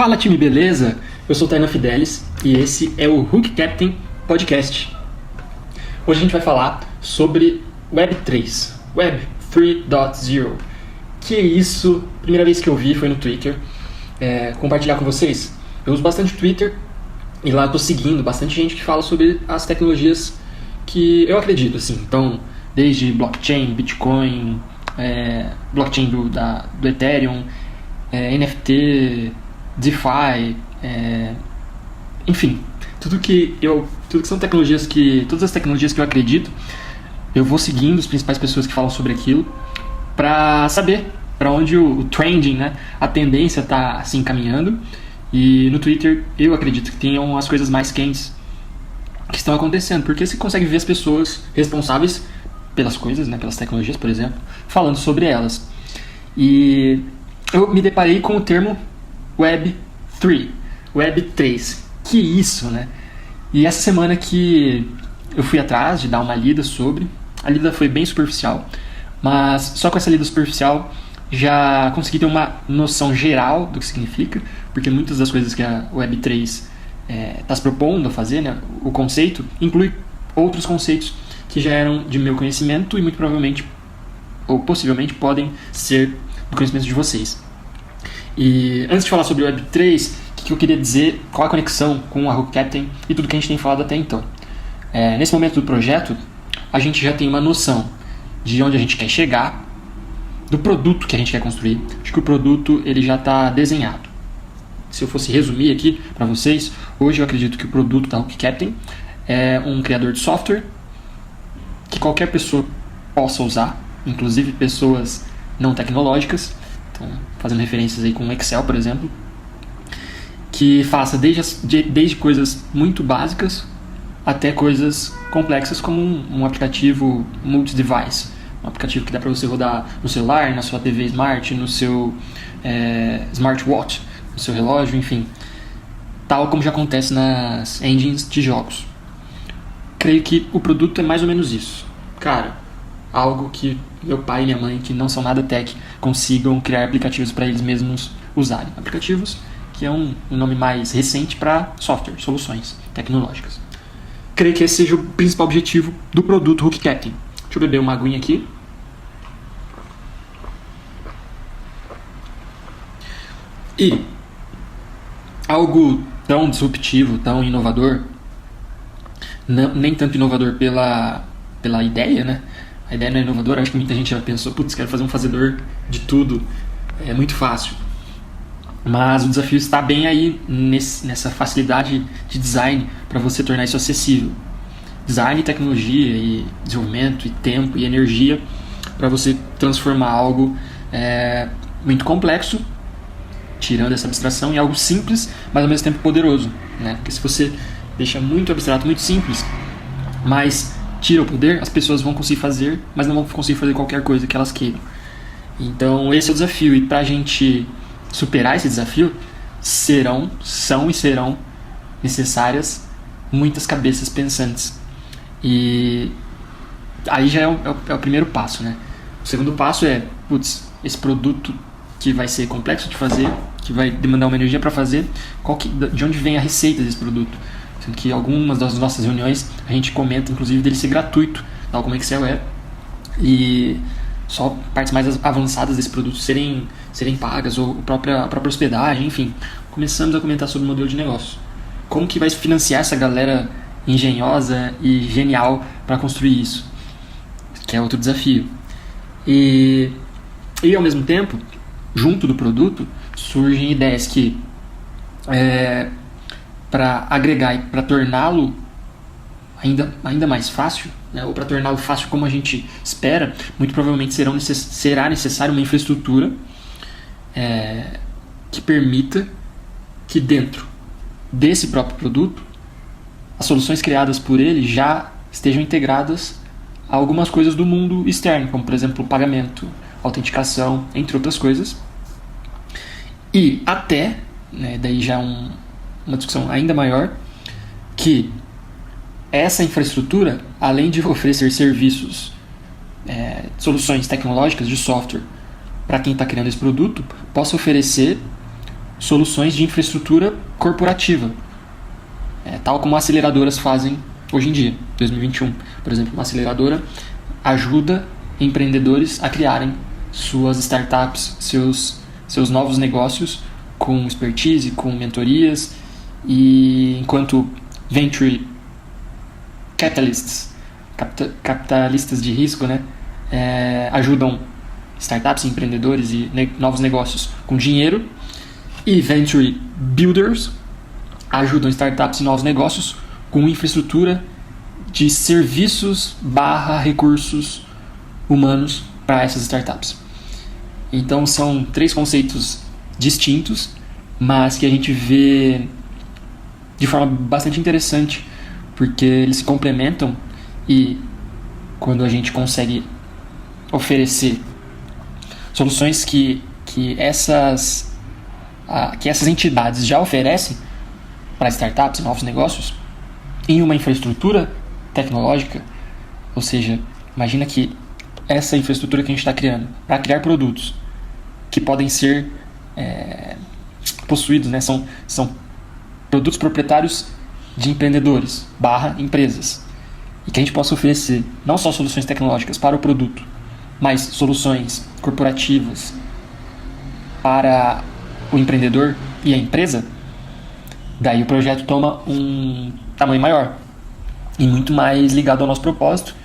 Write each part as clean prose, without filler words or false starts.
Fala, time, beleza? Eu sou o Tainan Fidelis e esse é o Hook Captain Podcast. Hoje a gente vai falar sobre Web3, Web 3.0. Que isso? Primeira vez que eu vi foi no Twitter. Compartilhar com vocês. Eu uso bastante Twitter e lá eu tô seguindo bastante gente que fala sobre as tecnologias que eu acredito, assim. Então, desde blockchain, Bitcoin, blockchain do Ethereum, NFT, DeFi, enfim, tudo que são tecnologias todas as tecnologias que eu acredito, eu vou seguindo as principais pessoas que falam sobre aquilo para saber para onde o trending, né, a tendência está se encaminhando. E no Twitter eu acredito que tenham as coisas mais quentes que estão acontecendo, porque você consegue ver as pessoas responsáveis pelas coisas, né, pelas tecnologias, por exemplo, falando sobre elas. E eu me deparei com o termo Web 3, Web 3. Que isso, né? E essa semana que eu fui atrás de dar uma lida sobre, a lida foi bem superficial, mas só com essa lida superficial já consegui ter uma noção geral do que significa, porque muitas das coisas que a Web 3 está se propondo a fazer, né, o conceito, inclui outros conceitos que já eram de meu conhecimento e muito provavelmente, ou possivelmente, podem ser do conhecimento de vocês. E antes de falar sobre o Web 3, o que eu queria dizer, qual a conexão com a Hook Captain e tudo que a gente tem falado até então. Nesse momento do projeto, a gente já tem uma noção de onde a gente quer chegar, do produto que a gente quer construir. Acho que o produto ele já está desenhado. Se eu fosse resumir aqui para vocês, hoje eu acredito que o produto da Hook Captain é um criador de software que qualquer pessoa possa usar, inclusive pessoas não tecnológicas. Então, fazendo referências aí com o Excel, por exemplo, que faça desde coisas muito básicas até coisas complexas, como um aplicativo multi-device, um aplicativo que dá para você rodar no celular, na sua TV Smart, no seu smartwatch, no seu relógio, enfim, tal como já acontece nas engines de jogos. Creio que o produto é mais ou menos isso. Cara, algo que meu pai e minha mãe, que não são nada tech, consigam criar aplicativos para eles mesmos usarem. Aplicativos que é um nome mais recente para software, soluções tecnológicas. Creio que esse seja o principal objetivo do produto Hook Captain. Deixa eu beber uma aguinha aqui. E algo tão disruptivo, tão inovador, nem tanto inovador pela ideia, né? A ideia não é inovadora, acho que muita gente já pensou, putz, quero fazer um fazedor de tudo, é muito fácil. Mas o desafio está bem aí nessa facilidade de design para você tornar isso acessível. Design, tecnologia e desenvolvimento, e tempo e energia para você transformar algo muito complexo, tirando essa abstração, em algo simples, mas ao mesmo tempo poderoso, né? Porque se você deixa muito abstrato, muito simples, mas tira o poder, as pessoas vão conseguir fazer, mas não vão conseguir fazer qualquer coisa que elas queiram. Então esse é o desafio, e para a gente superar esse desafio, são e serão necessárias muitas cabeças pensantes. E aí já é o primeiro passo, né? O segundo passo é, esse produto que vai ser complexo de fazer, que vai demandar uma energia para fazer, de onde vem a receita desse produto? Sendo que algumas das nossas reuniões a gente comenta, inclusive, dele ser gratuito, tal como o Excel é, e só partes mais avançadas desse produto serem pagas, ou a própria hospedagem, enfim. Começamos a comentar sobre o modelo de negócio. Como que vai financiar essa galera engenhosa e genial para construir isso? Que é outro desafio. E ao mesmo tempo, junto do produto, surgem ideias que, para agregar e para torná-lo ainda mais fácil, né, ou para torná-lo fácil como a gente espera, muito provavelmente será necessária uma infraestrutura que permita que dentro desse próprio produto as soluções criadas por ele já estejam integradas a algumas coisas do mundo externo, como por exemplo o pagamento, autenticação, entre outras coisas. E até, né, daí já uma discussão ainda maior, que essa infraestrutura, além de oferecer serviços, soluções tecnológicas de software para quem está criando esse produto, possa oferecer soluções de infraestrutura corporativa, tal como aceleradoras fazem hoje em dia, 2021. Por exemplo, uma aceleradora ajuda empreendedores a criarem suas startups, seus novos negócios com expertise, com mentorias, e enquanto venture capitalists, capitalistas de risco, né, ajudam startups, empreendedores e novos negócios com dinheiro, e venture builders ajudam startups e novos negócios com infraestrutura de serviços / recursos humanos para essas startups. Então são 3 conceitos distintos, mas que a gente vê de forma bastante interessante, porque eles se complementam, e quando a gente consegue oferecer soluções que essas entidades já oferecem para startups e novos negócios em uma infraestrutura tecnológica, ou seja, imagina que essa infraestrutura que a gente está criando para criar produtos que podem ser possuídos, né, são produtos proprietários de empreendedores / empresas, e que a gente possa oferecer não só soluções tecnológicas para o produto, mas soluções corporativas para o empreendedor e a empresa, daí o projeto toma um tamanho maior e muito mais ligado ao nosso propósito,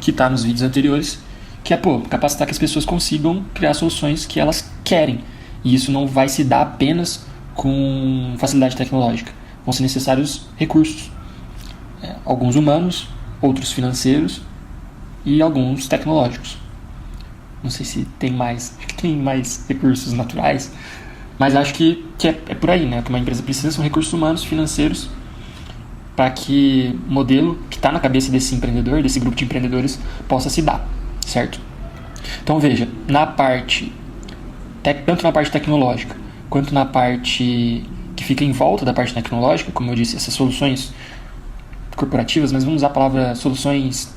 que está nos vídeos anteriores, que é capacitar que as pessoas consigam criar soluções que elas querem. E isso não vai se dar apenas com facilidade tecnológica. Vão ser necessários recursos, alguns humanos, outros financeiros e alguns tecnológicos. Não sei se tem mais, acho que tem mais recursos naturais, mas acho que é por aí, né? Que uma empresa precisa são recursos humanos, financeiros, para que o modelo que está na cabeça desse empreendedor, desse grupo de empreendedores, possa se dar, certo? Então veja, tanto na parte tecnológica, quanto na parte que fica em volta da parte tecnológica, como eu disse, essas soluções corporativas, mas vamos usar a palavra soluções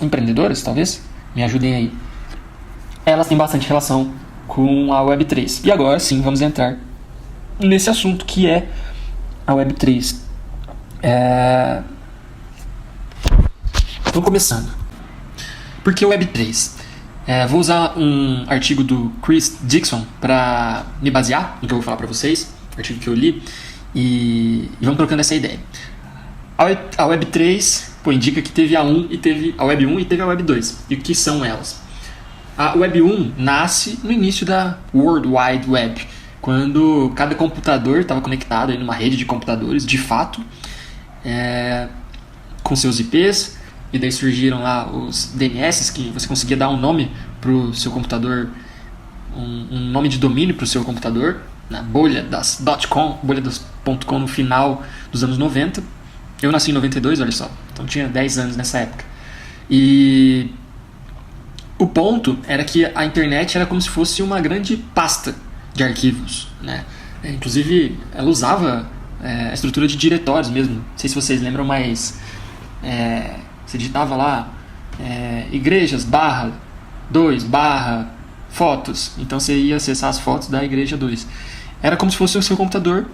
empreendedoras, talvez, me ajudem aí. Elas têm bastante relação com a Web3. E agora sim, vamos entrar nesse assunto que é a Web3. Então, começando. Por que Web3? Vou usar um artigo do Chris Dixon para me basear no que eu vou falar para vocês, artigo que eu li, e vamos trocando essa ideia. A Web3 indica que teve a Web 1 e teve a Web 2. E o que são elas? A Web 1 nasce no início da World Wide Web, quando cada computador estava conectado em uma rede de computadores, de fato, com seus IPs, e daí surgiram lá os DNS, que você conseguia dar um nome para o seu computador, um nome de domínio para o seu computador, na bolha das .com, bolha das .com no final dos anos 90. Eu nasci em 92, olha só, então tinha 10 anos nessa época. E o ponto era que a internet era como se fosse uma grande pasta de arquivos, né? Inclusive, ela usava a estrutura de diretórios mesmo. Não sei se vocês lembram, mas você digitava lá igrejas /2 fotos. Então você ia acessar as fotos da igreja 2. Era como se fosse o seu computador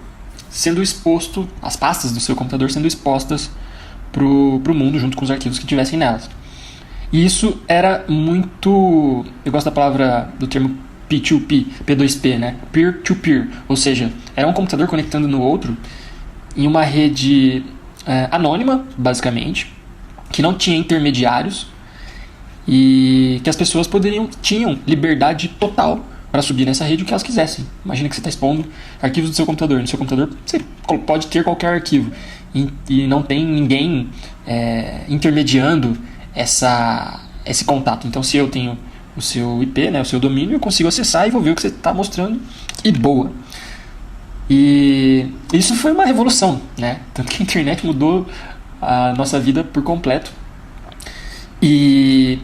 sendo exposto, as pastas do seu computador sendo expostas pro mundo junto com os arquivos que tivessem nelas. E isso era muito... Eu gosto da palavra, do termo P2P, P2P, né? Peer-to-peer. Ou seja, era um computador conectando no outro em uma rede anônima, basicamente, que não tinha intermediários e que as pessoas tinham liberdade total para subir nessa rede o que elas quisessem. Imagina que você está expondo arquivos do seu computador. No seu computador você pode ter qualquer arquivo e não tem ninguém intermediando esse contato. Então, se eu tenho o seu IP, né, o seu domínio, eu consigo acessar e vou ver o que você está mostrando, e boa. E isso foi uma revolução, né? Tanto que a internet mudou a nossa vida por completo. E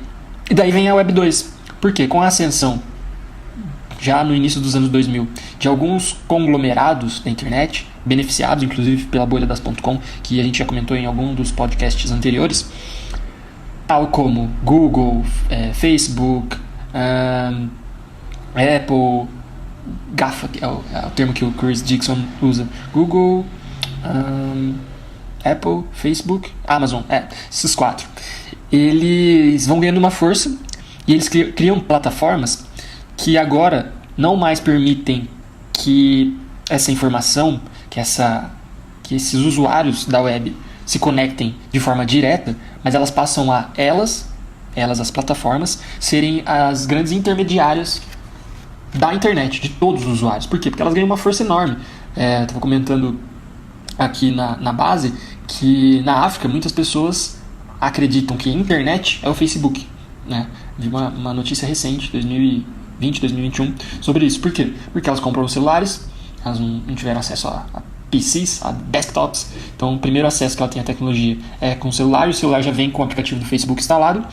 daí vem a Web 2. Por quê? Com a ascensão, já no início dos anos 2000, de alguns conglomerados da internet, beneficiados inclusive pela bolha das .com, que a gente já comentou em algum dos podcasts anteriores, tal como Google, Facebook, Apple GAFA, que é o termo que o Chris Dixon usa. Google, Apple, Facebook, Amazon, esses 4. Eles vão ganhando uma força e eles criam plataformas que agora não mais permitem que essa informação, que esses usuários da web se conectem de forma direta, mas elas passam a as plataformas, serem as grandes intermediárias da internet, de todos os usuários. Por quê? Porque elas ganham uma força enorme. Estava comentando aqui na base que na África muitas pessoas acreditam que a internet é o Facebook, né? Vi uma notícia recente, 2020, 2021, sobre isso. Por quê? Porque elas compram celulares, elas não tiveram acesso a PCs, a desktops. Então o primeiro acesso que ela tem à tecnologia é com o celular, e o celular já vem com o aplicativo do Facebook instalado,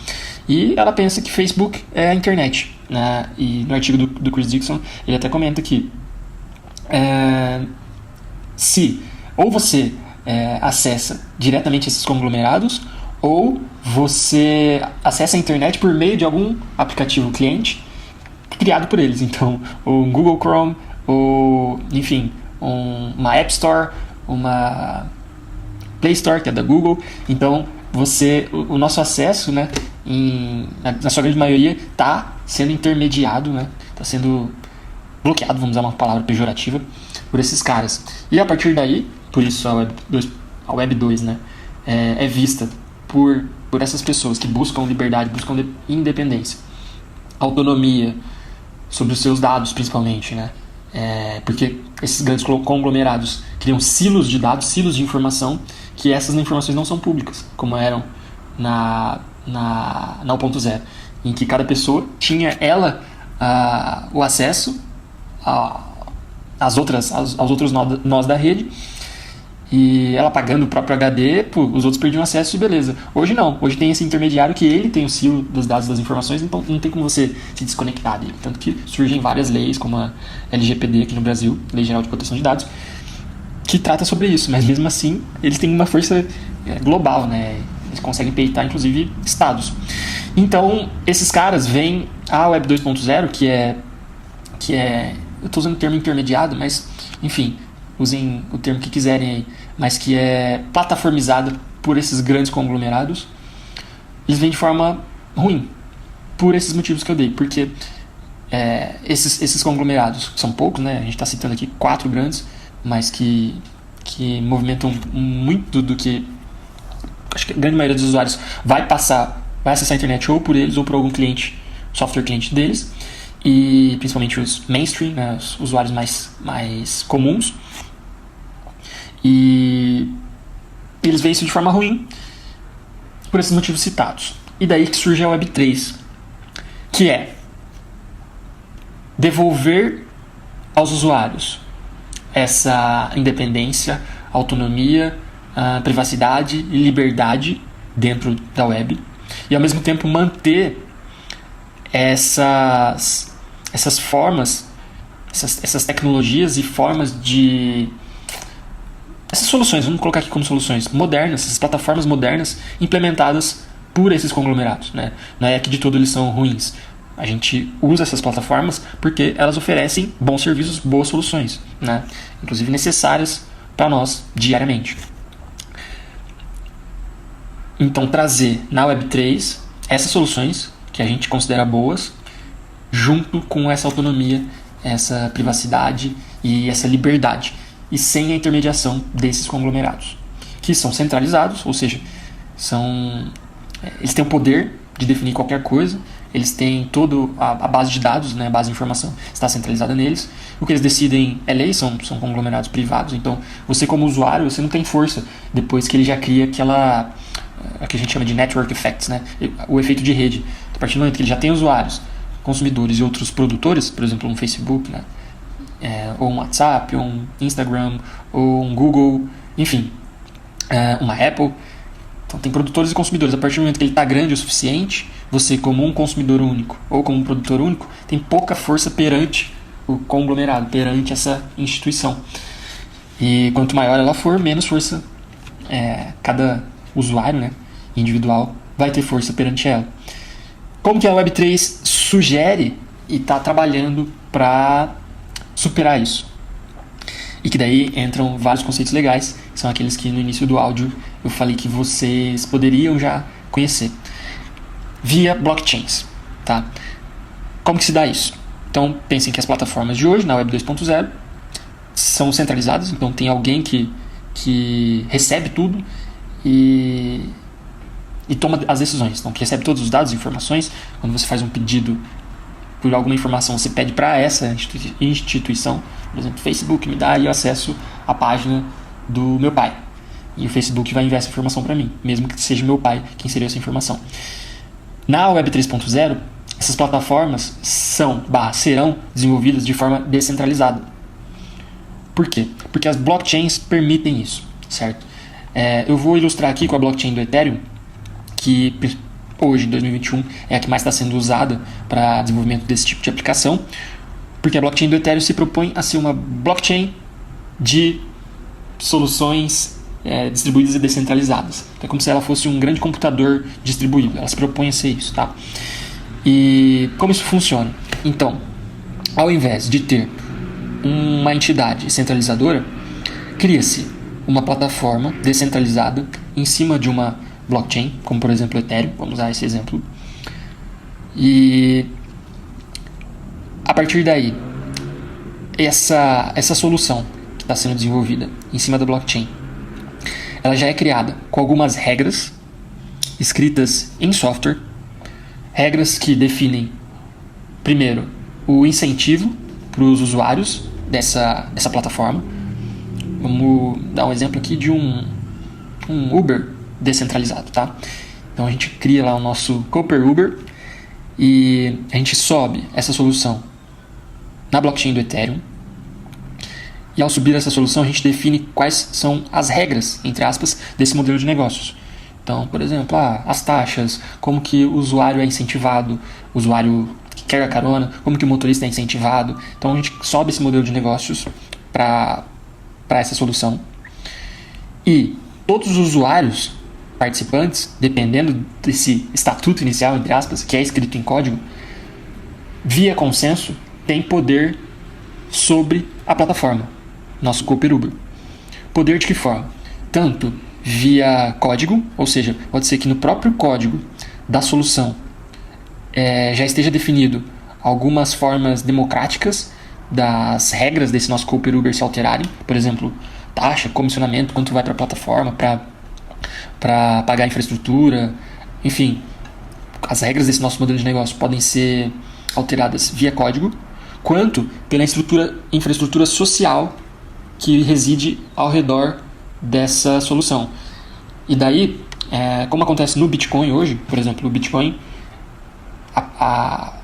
e ela pensa que Facebook é a internet, né? E no artigo do Chris Dixon ele até comenta que se ou você acessa diretamente esses conglomerados, ou você acessa a internet por meio de algum aplicativo cliente criado por eles. Então, o Google Chrome, ou enfim, uma App Store, uma Play Store, que é da Google. Então, o nosso acesso, né, na sua grande maioria, está sendo intermediado, né, está sendo bloqueado, vamos usar uma palavra pejorativa, por esses caras. E a partir daí, por isso a Web 2, né, é vista por essas pessoas que buscam liberdade, buscam independência, autonomia sobre os seus dados, principalmente, né? Porque esses grandes conglomerados criam silos de dados, silos de informação, que essas informações não são públicas, como eram na 1.0, em que cada pessoa tinha o acesso aos outros nós da rede, e ela pagando o próprio HD, os outros perdiam acesso e beleza. Hoje não, hoje tem esse intermediário que ele tem o silo dos dados, das informações, então não tem como você se desconectar dele. Tanto que surgem várias leis, como a LGPD aqui no Brasil, Lei Geral de Proteção de Dados, que trata sobre isso, mas mesmo assim eles têm uma força global, né? Eles conseguem peitar inclusive estados. Então esses caras veem a Web 2.0, que é eu estou usando o termo intermediado, mas enfim, usem o termo que quiserem aí, mas que é plataformizada por esses grandes conglomerados, eles vêm de forma ruim, por esses motivos que eu dei, porque esses conglomerados são poucos, né? A gente está citando aqui 4 grandes, mas que movimentam muito do que acho que a grande maioria dos usuários vai acessar a internet ou por eles ou por algum cliente, software cliente deles, e principalmente os mainstream, né, os usuários mais comuns, e eles veem isso de forma ruim por esses motivos citados. E daí que surge a Web 3, que é devolver aos usuários essa independência, autonomia, privacidade e liberdade dentro da web, e ao mesmo tempo manter essas formas, essas tecnologias e formas de... essas soluções, vamos colocar aqui como soluções modernas, essas plataformas modernas implementadas por esses conglomerados, né? Não é que de todo eles são ruins. A gente usa essas plataformas porque elas oferecem bons serviços, boas soluções, né? Inclusive necessárias para nós diariamente. Então, trazer na Web3 essas soluções que a gente considera boas, junto com essa autonomia, essa privacidade e essa liberdade, e sem a intermediação desses conglomerados, que são centralizados, ou seja, eles têm o poder de definir qualquer coisa, eles têm toda a base de dados, né, a base de informação está centralizada neles. O que eles decidem é lei, são conglomerados privados, então você como usuário, você não tem força depois que ele já cria aquela... que a gente chama de network effects, né? O efeito de rede. A partir do momento que ele já tem usuários, consumidores e outros produtores, por exemplo, um Facebook, né? Ou um WhatsApp, ou um Instagram, ou um Google, enfim, uma Apple. Então tem produtores e consumidores. A partir do momento que ele está grande o suficiente, você como um consumidor único ou como um produtor único, tem pouca força perante o conglomerado, perante essa instituição. E quanto maior ela for, menos força cada usuário, né, individual vai ter força perante ela. Como que a Web3 sugere e está trabalhando para superar isso. E que daí entram vários conceitos legais, que são aqueles que no início do áudio eu falei que vocês poderiam já conhecer. Via blockchains, tá? Como que se dá isso? Então, pensem que as plataformas de hoje, na Web 2.0, são centralizadas, então tem alguém que recebe tudo e toma as decisões. Então, que recebe todos os dados e informações. Quando você faz um pedido por alguma informação, você pede para essa instituição, por exemplo, Facebook me dá aí acesso à página do meu pai. E o Facebook vai enviar essa informação para mim, mesmo que seja meu pai quem inseriu essa informação. Na Web 3.0, essas plataformas serão desenvolvidas de forma descentralizada. Por quê? Porque as blockchains permitem isso, certo? Eu vou ilustrar aqui com a blockchain do Ethereum, que hoje, em 2021, é a que mais está sendo usada para desenvolvimento desse tipo de aplicação, porque a blockchain do Ethereum se propõe a ser uma blockchain de soluções distribuídas e descentralizadas. Então, é como se ela fosse um grande computador distribuído. Ela se propõe a ser isso, tá? E como isso funciona? Então, ao invés de ter uma entidade centralizadora, cria-se uma plataforma descentralizada em cima de uma blockchain, como por exemplo o Ethereum, vamos usar esse exemplo. E a partir daí, essa solução que está sendo desenvolvida em cima da blockchain, ela já é criada com algumas regras escritas em software, regras que definem, primeiro, o incentivo para os usuários dessa plataforma. Vamos dar um exemplo aqui de um Uber descentralizado, tá? Então a gente cria lá o nosso Cooper Uber e a gente sobe essa solução na blockchain do Ethereum. E ao subir essa solução a gente define quais são as regras, entre aspas, desse modelo de negócios. Então, por exemplo, as taxas, como que o usuário é incentivado, o usuário que quer a carona, como que o motorista é incentivado. Então a gente sobe esse modelo de negócios para essa solução. E todos os usuários participantes, dependendo desse estatuto inicial, entre aspas, que é escrito em código, via consenso, tem poder sobre a plataforma, nosso Cooper Uber. Poder de que forma? Tanto via código, ou seja, pode ser que no próprio código da solução já esteja definido algumas formas democráticas das regras desse nosso Cooper Uber se alterarem, por exemplo, taxa, comissionamento, quanto vai para a plataforma para pagar a infraestrutura, enfim, as regras desse nosso modelo de negócio podem ser alteradas via código, quanto pela infraestrutura social que reside ao redor dessa solução. E daí, como acontece no Bitcoin hoje, por exemplo, o Bitcoin,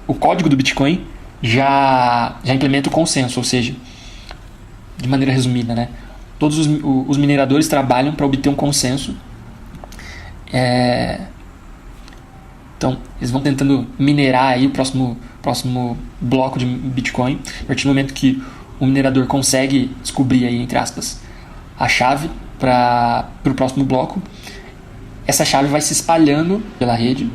o código do Bitcoin já implementa o consenso, ou seja, de maneira resumida, né? Todos os mineradores trabalham para obter um consenso. Então, eles vão tentando minerar aí o próximo bloco de Bitcoin. A partir do momento que o minerador consegue descobrir aí, entre aspas, a chave para o próximo bloco, essa chave vai se espalhando pela rede,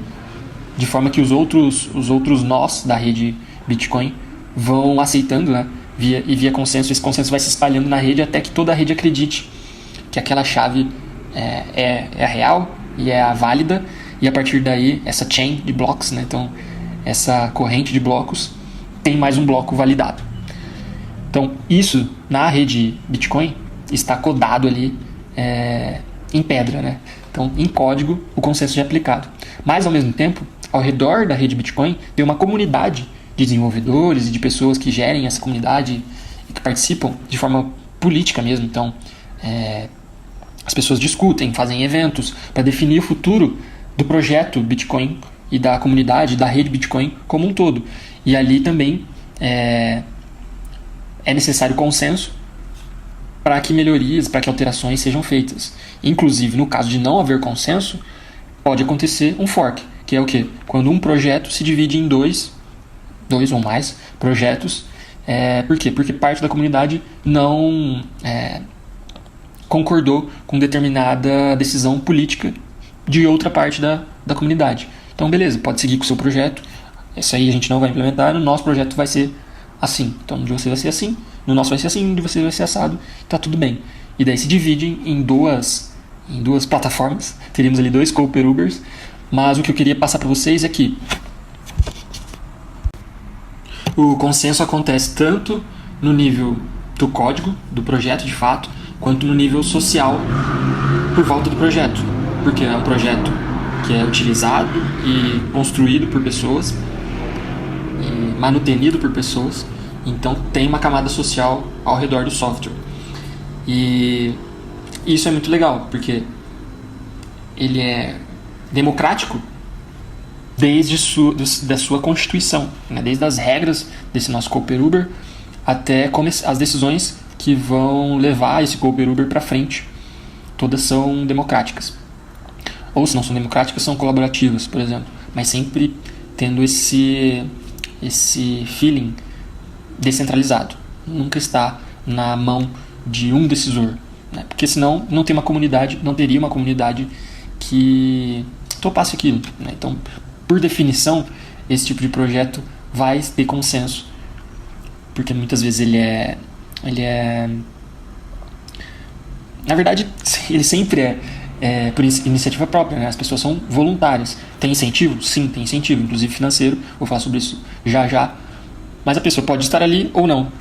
de forma que os outros nós da rede Bitcoin vão aceitando, né? Via consenso. Esse consenso vai se espalhando na rede até que toda a rede acredite que aquela chave é a real e é a válida, e a partir daí essa chain de blocos, né? Então essa corrente de blocos tem mais um bloco validado. Então isso na rede Bitcoin está codado ali em pedra, né? Então em código o consenso já é aplicado, mas ao mesmo tempo ao redor da rede Bitcoin tem uma comunidade de desenvolvedores e de pessoas que gerem essa comunidade e que participam de forma política mesmo. Então as pessoas discutem, fazem eventos para definir o futuro do projeto Bitcoin e da comunidade, da rede Bitcoin como um todo. E ali também é necessário consenso para que melhorias, para que alterações sejam feitas. Inclusive, no caso de não haver consenso, pode acontecer um fork, que é o quê? Quando um projeto se divide em dois ou mais projetos. Por quê? Porque parte da comunidade não concordou com determinada decisão política de outra parte da comunidade. Então, beleza, pode seguir com o seu projeto. Isso aí a gente não vai implementar, o nosso projeto vai ser assim. Então, de você vai ser assim, no nosso vai ser assim, de você vai ser assado, tá tudo bem. E daí se dividem em duas plataformas, teríamos ali 2 Cooper Ubers, mas o que eu queria passar para vocês é que o consenso acontece tanto no nível do código, do projeto de fato, quanto no nível social por volta do projeto, porque é um projeto que é utilizado e construído por pessoas e manutenido por pessoas, então tem uma camada social ao redor do software. E isso é muito legal, porque ele é democrático desde da sua constituição, né? Desde as regras desse nosso Cooper Uber até as decisões que vão levar esse Cooper Uber para frente. Todas são democráticas. Ou se não são democráticas, são colaborativas, por exemplo. Mas sempre tendo esse feeling descentralizado. Nunca está na mão de um decisor, né? Porque senão não teria uma comunidade que topasse aquilo, né? Então, por definição, esse tipo de projeto vai ter consenso, porque muitas vezes ele é na verdade, ele sempre é por iniciativa própria, né? As pessoas são voluntárias. Tem incentivo? Sim, tem incentivo, inclusive financeiro. Vou falar sobre isso já. Mas a pessoa pode estar ali ou não.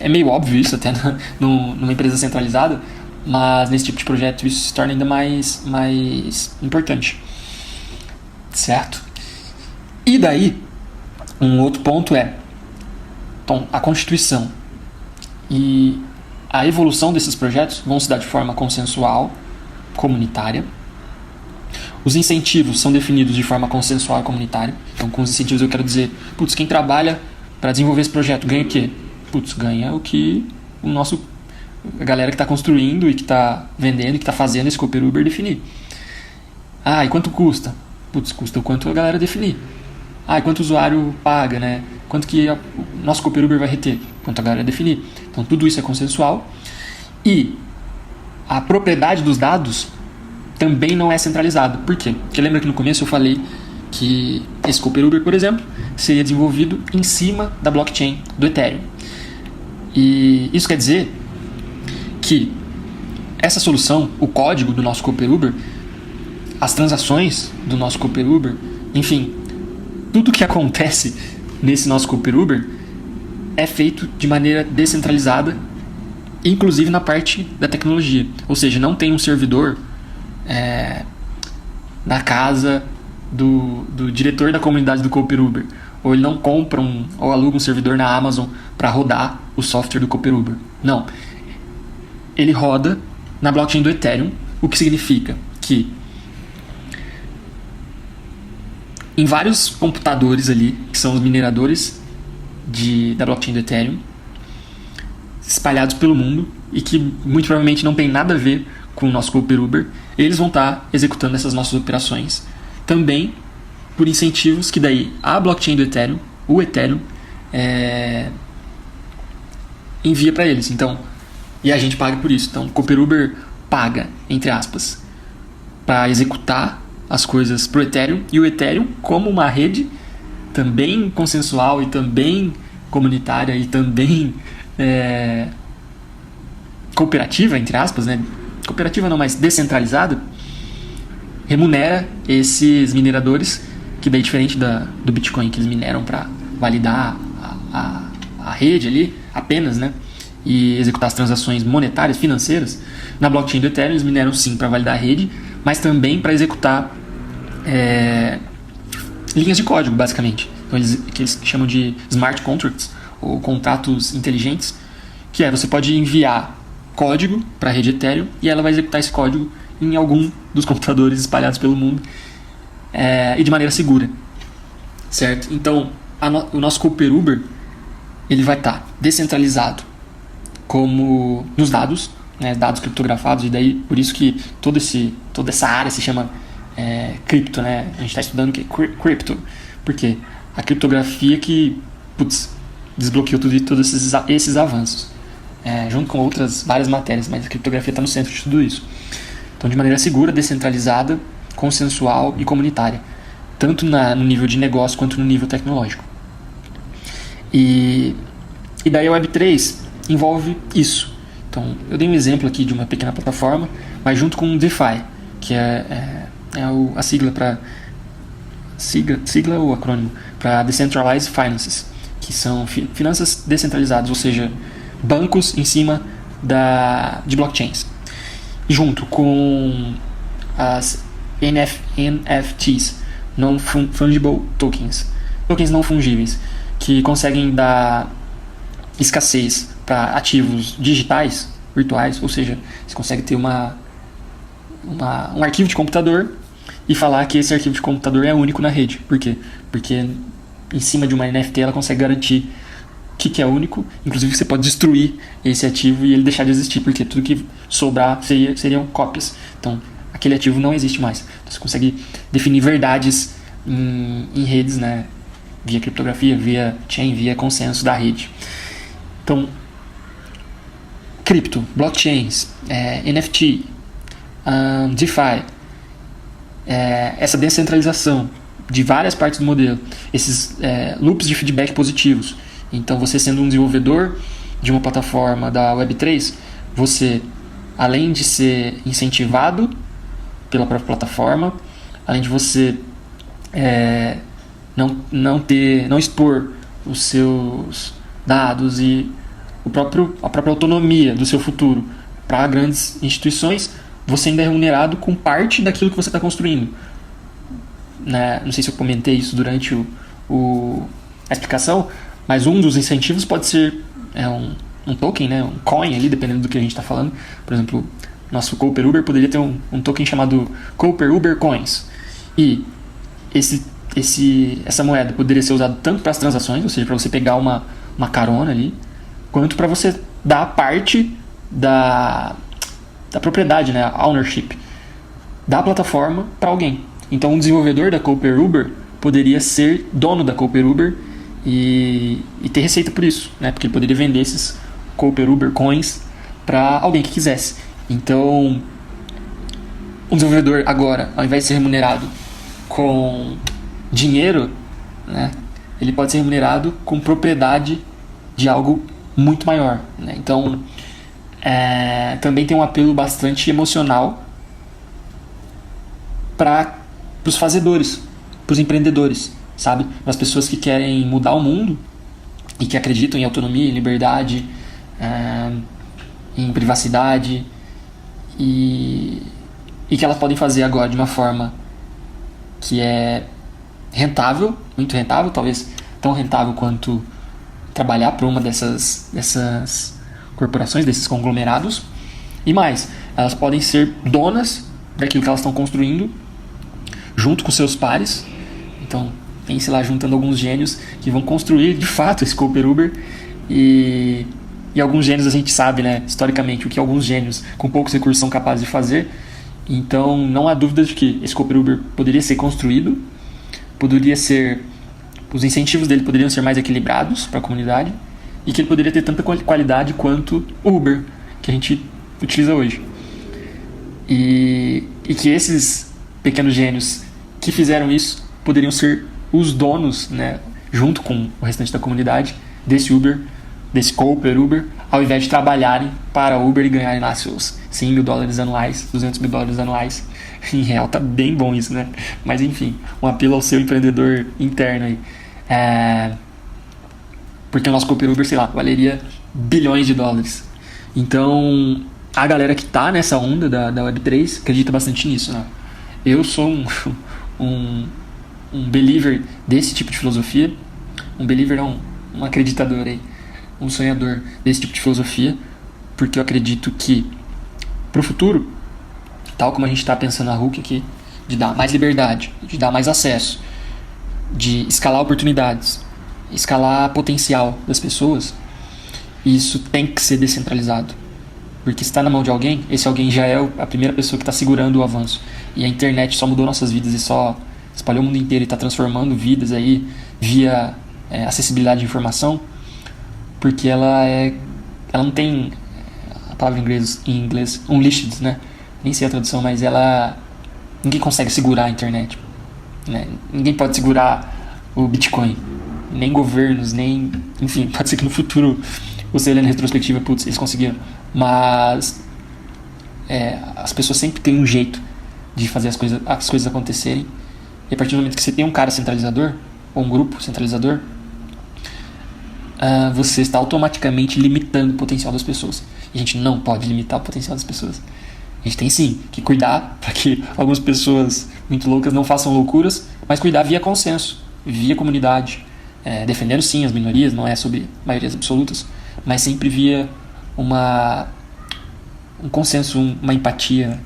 É meio óbvio isso até numa empresa centralizada, mas nesse tipo de projeto isso se torna ainda mais importante. Certo? E daí, um outro ponto então, a Constituição e a evolução desses projetos vão se dar de forma consensual, comunitária. Os incentivos são definidos de forma consensual e comunitária. Então, com os incentivos eu quero dizer, quem trabalha para desenvolver esse projeto ganha o quê? Ganha o que a galera que está construindo e que está vendendo e que está fazendo esse Cooper Uber definir. E quanto custa? Custa o quanto a galera definir. E quanto o usuário paga, né? Quanto que o nosso Cooper Uber vai reter? Quanto a galera definir. Então tudo isso é consensual. E a propriedade dos dados também não é centralizada. Por quê? Porque lembra que no começo eu falei que esse Cooper Uber, por exemplo, seria desenvolvido em cima da blockchain do Ethereum. E isso quer dizer que essa solução, o código do nosso Cooper Uber, as transações do nosso Cooper Uber, enfim, tudo que acontece nesse nosso Cooper Uber é feito de maneira descentralizada, inclusive na parte da tecnologia. Ou seja, não tem um servidor na casa do diretor da comunidade do Cooper Uber, ou ele não compra ou aluga um servidor na Amazon para rodar o software do Cooper Uber. Não. Ele roda na blockchain do Ethereum, o que significa que em vários computadores ali, que são os mineradores da blockchain do Ethereum, espalhados pelo mundo e que muito provavelmente não tem nada a ver com o nosso Cooper Uber, eles vão estar executando essas nossas operações também por incentivos que daí a blockchain do Ethereum, o Ethereum, envia para eles. Então, e a gente paga por isso. Então, o Cooper Uber paga, entre aspas, para executar as coisas para o Ethereum, e o Ethereum, como uma rede também consensual e também comunitária e também cooperativa, entre aspas, né? Cooperativa não, mas descentralizada, remunera esses mineradores, que daí diferente do Bitcoin, que eles mineram para validar a rede ali apenas, né? E executar as transações monetárias, financeiras. Na blockchain do Ethereum eles mineram sim para validar a rede, mas também para executar linhas de código, basicamente. Então, que eles chamam de smart contracts, ou contratos inteligentes, que você pode enviar código para a rede Ethereum e ela vai executar esse código em algum dos computadores espalhados pelo mundo e de maneira segura, certo? Então, o nosso Cooper Uber ele vai estar descentralizado como nos dados, né, dados criptografados, e daí por isso que toda essa área se chama cripto, né? A gente está estudando o que é cripto, porque a criptografia que desbloqueou todos esses avanços, junto com várias matérias, mas a criptografia está no centro de tudo isso. Então, de maneira segura, descentralizada, consensual e comunitária, tanto no nível de negócio quanto no nível tecnológico. E E daí a Web3 envolve isso. Então, eu dei um exemplo aqui de uma pequena plataforma, mas junto com o DeFi, que a sigla para sigla ou acrônimo para Decentralized Finances, que são finanças descentralizadas, ou seja, bancos em cima de blockchains. Junto com as NFTs, Non-Fungible Tokens, tokens não fungíveis, que conseguem dar escassez para ativos digitais, virtuais, ou seja, você consegue ter um arquivo de computador e falar que esse arquivo de computador é único na rede. Por quê? Porque em cima de uma NFT ela consegue garantir que é único, inclusive você pode destruir esse ativo e ele deixar de existir, porque tudo que sobrar seriam cópias. Então, aquele ativo não existe mais. Então, você consegue definir verdades em redes, né? Via criptografia, via chain, via consenso da rede. Então, cripto, blockchains, NFT, DeFi, essa descentralização de várias partes do modelo, esses loops de feedback positivos. Então, você sendo um desenvolvedor de uma plataforma da Web3, você, além de ser incentivado pela própria plataforma, além de você não expor os seus dados e a própria autonomia do seu futuro para grandes instituições, você ainda é remunerado com parte daquilo que você está construindo. Não sei se eu comentei isso durante a explicação, mas um dos incentivos pode ser um token, né, um coin ali, dependendo do que a gente está falando. Por exemplo, nosso Cooper Uber poderia ter um token chamado Cooper Uber Coins. E essa moeda poderia ser usada tanto para as transações, ou seja, para você pegar uma carona ali, quanto para você dar parte da propriedade, né, ownership da plataforma para alguém. Então, um desenvolvedor da Cooper Uber poderia ser dono da Cooper Uber e ter receita por isso, né, porque ele poderia vender esses Cooper Uber Coins para alguém que quisesse. Então, um desenvolvedor agora, ao invés de ser remunerado com dinheiro, né, ele pode ser remunerado com propriedade de algo muito maior, né? Então, também tem um apelo bastante emocional para os fazedores, para os empreendedores, sabe? Para as pessoas que querem mudar o mundo e que acreditam em autonomia, em liberdade, em privacidade e que elas podem fazer agora de uma forma que é rentável, muito rentável, talvez tão rentável quanto trabalhar para uma dessas corporações, desses conglomerados. E mais, elas podem ser donas daquilo que elas estão construindo junto com seus pares. Então, pense lá juntando alguns gênios que vão construir de fato esse Cooper Uber. E alguns gênios a gente sabe, né, historicamente, o que alguns gênios com poucos recursos são capazes de fazer. Então, não há dúvida de que esse Cooper Uber poderia ser construído, os incentivos dele poderiam ser mais equilibrados para a comunidade e que ele poderia ter tanta qualidade quanto o Uber que a gente utiliza hoje. E que esses pequenos gênios que fizeram isso poderiam ser os donos, né, junto com o restante da comunidade, desse Uber, desse Cooper Uber, ao invés de trabalharem para a Uber e ganharem lá seus $100 mil anuais, $200 mil anuais. Em real tá bem bom isso, né? Mas enfim, um apelo ao seu empreendedor interno aí. Porque o nosso Cooper Uber, sei lá, valeria bilhões de dólares. Então, a galera que tá nessa onda da Web3 acredita bastante nisso, né? Eu sou um believer desse tipo de filosofia. Um believer não, um acreditador aí, um sonhador desse tipo de filosofia, porque eu acredito que pro futuro, tal como a gente está pensando na Hulk aqui, de dar mais liberdade, de dar mais acesso, de escalar oportunidades, escalar potencial das pessoas, isso tem que ser descentralizado. Porque se está na mão de alguém, esse alguém já é a primeira pessoa que está segurando o avanço. E a internet só mudou nossas vidas e só espalhou o mundo inteiro e está transformando vidas aí via acessibilidade de informação, porque ela não tem a palavra em inglês unleashed, né? Nem sei a tradução, mas ninguém consegue segurar a internet, né? Ninguém pode segurar o Bitcoin, nem governos, nem... Enfim, pode ser que no futuro, você olhando em retrospectiva, putz, eles conseguiram. Mas as pessoas sempre têm um jeito de fazer as coisas acontecerem. E a partir do momento que você tem um cara centralizador, ou um grupo centralizador, você está automaticamente limitando o potencial das pessoas. E a gente não pode limitar o potencial das pessoas. A gente tem sim que cuidar para que algumas pessoas muito loucas não façam loucuras, mas cuidar via consenso, via comunidade, defendendo sim as minorias, não é sobre maiorias absolutas, mas sempre via um consenso, uma empatia.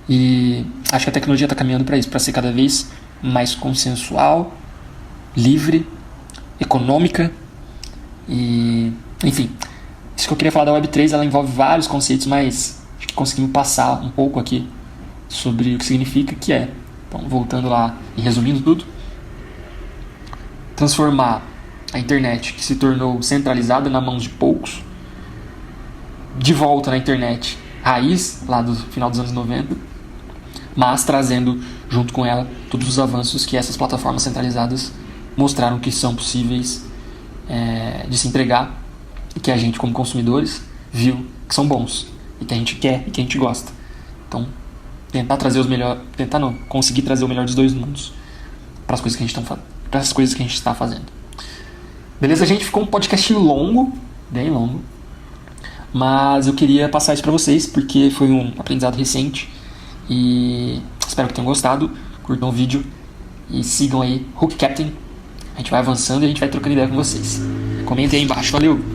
E acho que a tecnologia está caminhando para isso, para ser cada vez mais consensual, livre, econômica e, enfim, isso que eu queria falar da Web3. Ela envolve vários conceitos, mas acho que conseguimos passar um pouco aqui sobre o que significa, que é, então, voltando lá e resumindo tudo, transformar a internet, que se tornou centralizada na mão de poucos, de volta na internet raiz, lá do final dos anos 90, mas trazendo junto com ela todos os avanços que essas plataformas centralizadas mostraram que são possíveis de se entregar, e que a gente, como consumidores, viu que são bons, e que a gente quer e que a gente gosta. Então, conseguir trazer o melhor dos dois mundos para as coisas que a gente está fazendo. Beleza, gente? Ficou um podcast longo, bem longo, mas eu queria passar isso para vocês porque foi um aprendizado recente e espero que tenham gostado. Curtam o vídeo e sigam aí Hook Captain. A gente vai avançando e a gente vai trocando ideia com vocês. Comentem aí embaixo. Valeu!